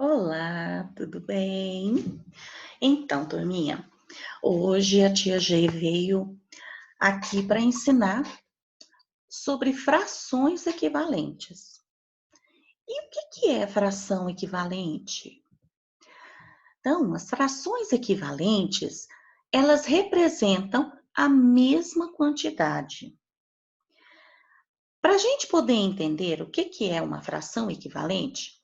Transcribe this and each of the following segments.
Olá, tudo bem? Então, turminha, hoje a tia G veio aqui para ensinar sobre frações equivalentes. E o que é fração equivalente? Então, as frações equivalentes, elas representam a mesma quantidade. Para a gente poder entender o que é uma fração equivalente,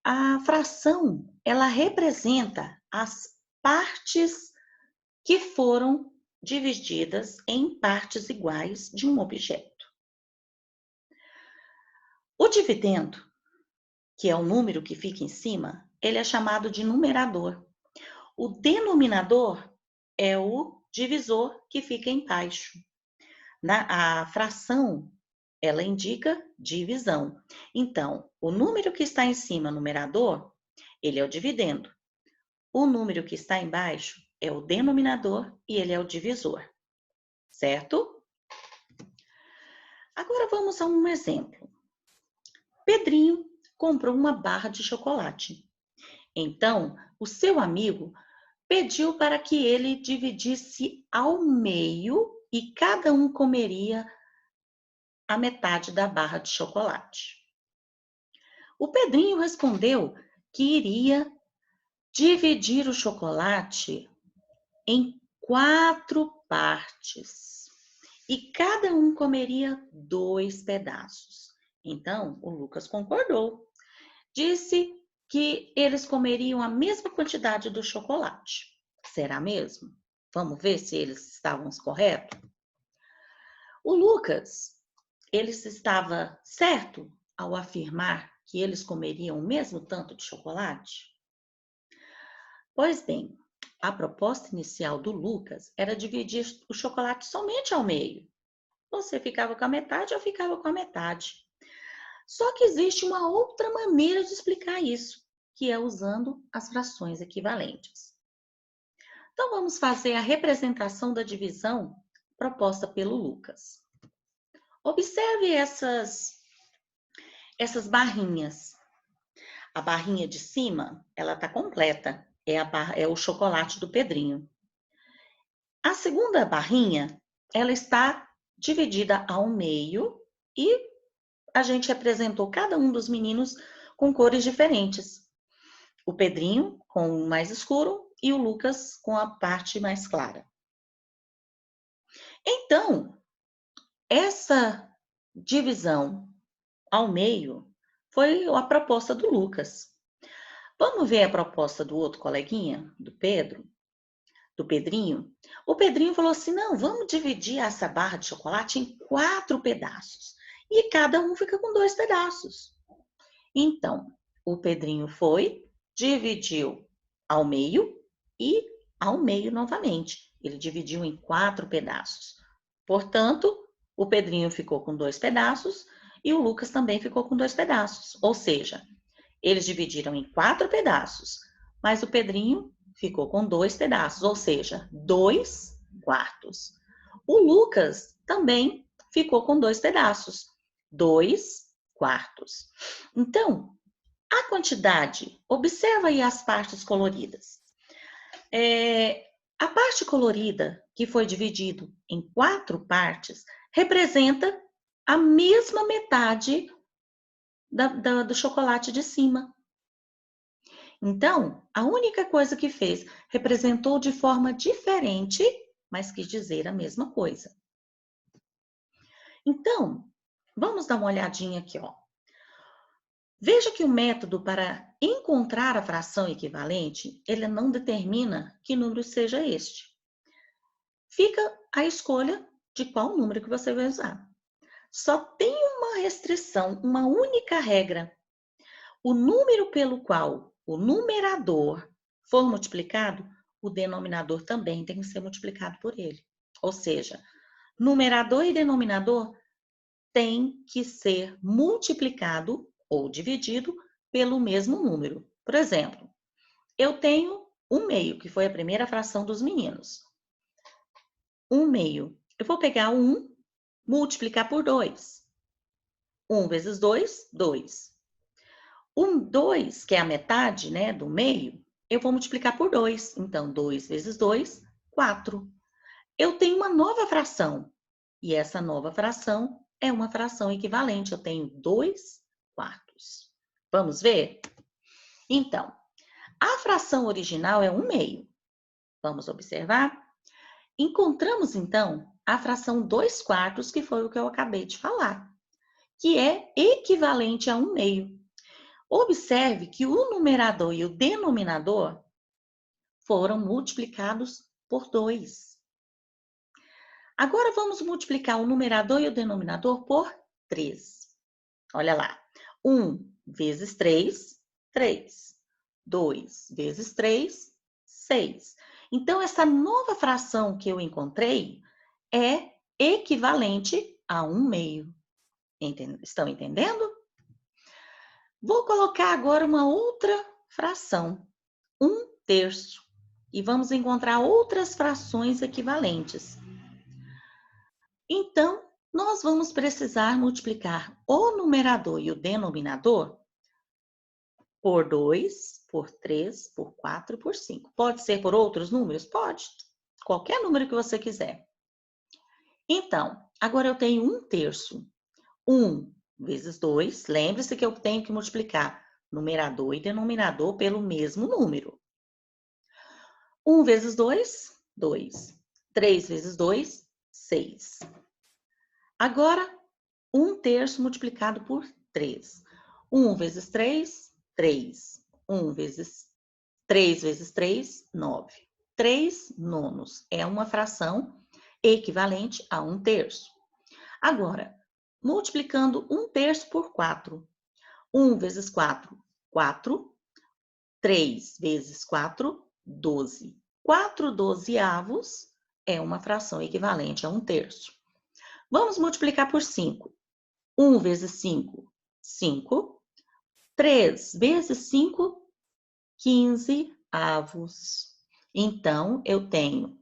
a fração, ela representa as partes que foram divididas em partes iguais de um objeto. O dividendo, que é o número que fica em cima, ele é chamado de numerador. O denominador é o divisor que fica embaixo. A fração, ela indica divisão. Então, o número que está em cima, numerador, ele é o dividendo. O número que está embaixo é o denominador e ele é o divisor. Certo? Agora vamos a um exemplo. Pedrinho comprou uma barra de chocolate. Então, o seu amigo pediu para que ele dividisse ao meio e cada um comeria a metade da barra de chocolate. O Pedrinho respondeu que iria dividir o chocolate em 4 partes e cada um comeria 2 pedaços. Então, o Lucas concordou. Disse que eles comeriam a mesma quantidade do chocolate. Será mesmo? Vamos ver se eles estavam corretos? O Lucas, ele estava certo ao afirmar que eles comeriam o mesmo tanto de chocolate? Pois bem, a proposta inicial do Lucas era dividir o chocolate somente ao meio. Você ficava com a metade, eu ficava com a metade. Só que existe uma outra maneira de explicar isso, que é usando as frações equivalentes. Então, vamos fazer a representação da divisão proposta pelo Lucas. Observe essas barrinhas. A barrinha de cima, ela está completa, é o chocolate do Pedrinho. A segunda barrinha, ela está dividida ao meio e a gente representou cada um dos meninos com cores diferentes. O Pedrinho com o mais escuro e o Lucas com a parte mais clara. Então, essa divisão ao meio foi a proposta do Lucas. Vamos ver a proposta do outro coleguinha, do Pedro, do Pedrinho? O Pedrinho falou assim: não, vamos dividir essa barra de chocolate em 4 pedaços. E cada um fica com 2 pedaços. Então, o Pedrinho foi, dividiu ao meio e ao meio novamente. Ele dividiu em 4 pedaços. Portanto, o Pedrinho ficou com 2 pedaços e o Lucas também ficou com 2 pedaços. Ou seja, eles dividiram em 4 pedaços, mas o Pedrinho ficou com 2 pedaços, ou seja, 2 quartos. O Lucas também ficou com 2 pedaços, 2 quartos. Então, a quantidade, observa aí as partes coloridas. A parte colorida, que foi dividido em 4 partes, representa a mesma metade do chocolate de cima. Então, a única coisa que fez, representou de forma diferente, mas quis dizer a mesma coisa. Então, vamos dar uma olhadinha aqui, ó. Veja que o método para encontrar a fração equivalente, ele não determina que número seja este. Fica a escolha de qual número que você vai usar. Só tem uma restrição, uma única regra. O número pelo qual o numerador for multiplicado, o denominador também tem que ser multiplicado por ele. Ou seja, numerador e denominador têm que ser multiplicado ou dividido pelo mesmo número. Por exemplo, eu tenho 1/2, que foi a primeira fração dos meninos. 1/2. Eu vou pegar 1, multiplicar por 2. 1 vezes 2, 2. 2, que é a metade, né, do meio, eu vou multiplicar por 2. Então, 2 vezes 2, 4. Eu tenho uma nova fração. E essa nova fração é uma fração equivalente. Eu tenho 2 quartos. Vamos ver? Então, a fração original é 1 meio. Vamos observar? Encontramos, então, a fração 2 quartos, que foi o que eu acabei de falar, que é equivalente a 1 meio. Observe que o numerador e o denominador foram multiplicados por 2. Agora, vamos multiplicar o numerador e o denominador por 3. Olha lá. 1 vezes 3, 3. 2 vezes 3, 6. Então, essa nova fração que eu encontrei é equivalente a 1 meio. Estão entendendo? Vou colocar agora uma outra fração, 1 terço. E vamos encontrar outras frações equivalentes. Então, nós vamos precisar multiplicar o numerador e o denominador por 2, por 3, por 4 e por 5. Pode ser por outros números? Pode. Qualquer número que você quiser. Então, agora eu tenho 1 terço. 1 vezes 2. Lembre-se que eu tenho que multiplicar numerador e denominador pelo mesmo número. 1 vezes 2, 2. 3 vezes 2, 6. Agora, 1 terço multiplicado por 3. 1 vezes 3, 3. 3 vezes 3, 9. 3 nonos é uma fração equivalente a 1 terço. Agora, multiplicando 1 terço por 4. 1 vezes 4, 4. 3 vezes 4, 12. 4 dozeavos é uma fração equivalente a 1 terço. Vamos multiplicar por 5. 1 vezes 5, 5. 3 vezes 5, 15 avos. Então, eu tenho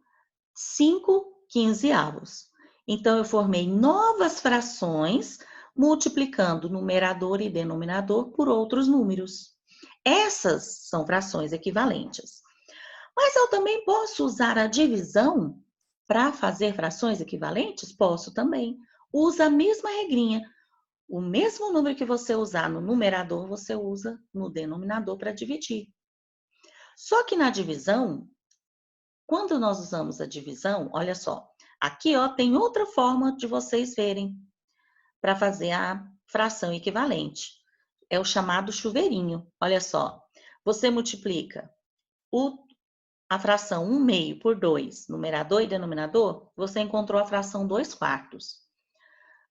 5 quinzeavos. Então, eu formei novas frações, multiplicando numerador e denominador por outros números. Essas são frações equivalentes. Mas eu também posso usar a divisão para fazer frações equivalentes? Posso também. Usa a mesma regrinha. O mesmo número que você usar no numerador, você usa no denominador para dividir. Só que na divisão, quando nós usamos a divisão, olha só, aqui ó, tem outra forma de vocês verem para fazer a fração equivalente. É o chamado chuveirinho. Olha só, você multiplica a fração 1 meio por 2, numerador e denominador, você encontrou a fração 2 quartos.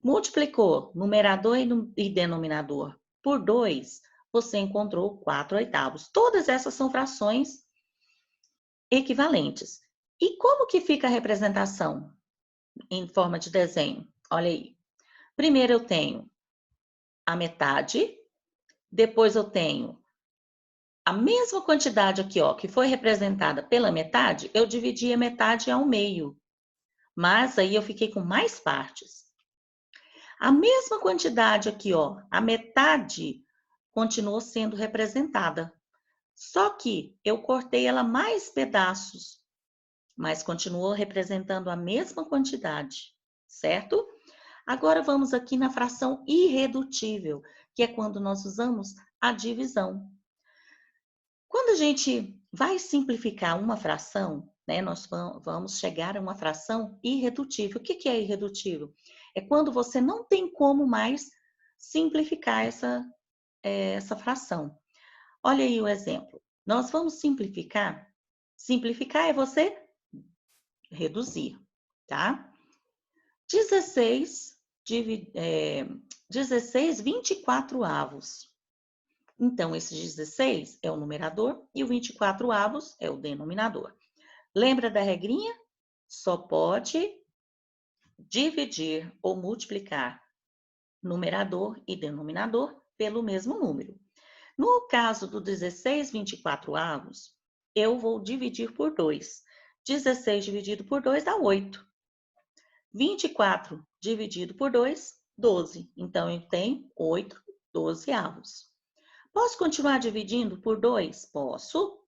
Multiplicou numerador e denominador por 2, você encontrou 4 oitavos. Todas essas são frações equivalentes. E como que fica a representação em forma de desenho? Olha aí. Primeiro eu tenho a metade, depois eu tenho a mesma quantidade aqui, ó, que foi representada pela metade, eu dividi a metade ao meio. Mas aí eu fiquei com mais partes. A mesma quantidade aqui, ó, a metade continuou sendo representada. Só que eu cortei ela mais pedaços, mas continuou representando a mesma quantidade, certo? Agora vamos aqui na fração irredutível, que é quando nós usamos a divisão. Quando a gente vai simplificar uma fração, né, nós vamos chegar a uma fração irredutível. O que é irredutível? É quando você não tem como mais simplificar essa fração. Olha aí o exemplo. Nós vamos simplificar. Simplificar é você reduzir, tá? 16, 24 avos. Então, esse 16 é o numerador e o 24 avos é o denominador. Lembra da regrinha? Só pode dividir ou multiplicar numerador e denominador pelo mesmo número. No caso do 16 24 avos, eu vou dividir por 2. 16 dividido por 2 dá 8. 24 dividido por 2, 12. Então, eu tenho 8 dozeavos. Posso continuar dividindo por 2? Posso.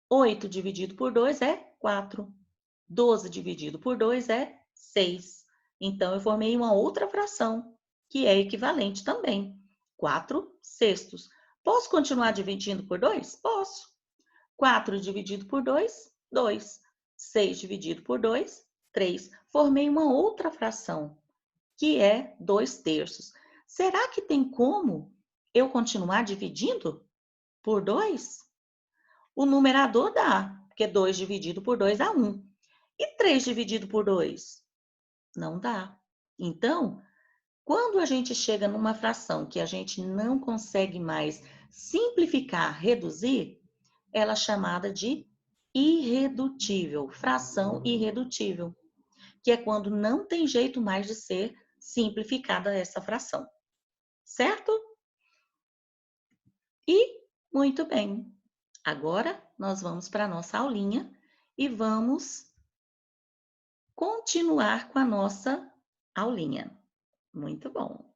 8 dividido por 2 é 4. 12 dividido por 2 é 6. Então, eu formei uma outra fração, que é equivalente também. 4 sextos. Posso continuar dividindo por 2? Posso. 4 dividido por 2, 2. 6 dividido por 2, 3. Formei uma outra fração, que é 2 terços. Será que tem como eu continuar dividindo por 2? O numerador dá, porque 2 dividido por 2 dá 1. E 3 dividido por 2? Não dá. Então, quando a gente chega numa fração que a gente não consegue mais simplificar, reduzir, ela é chamada de irredutível, fração irredutível, que é quando não tem jeito mais de ser simplificada essa fração, certo? E muito bem. Agora nós vamos para a nossa aulinha e vamos continuar com a nossa aulinha. Muito bom.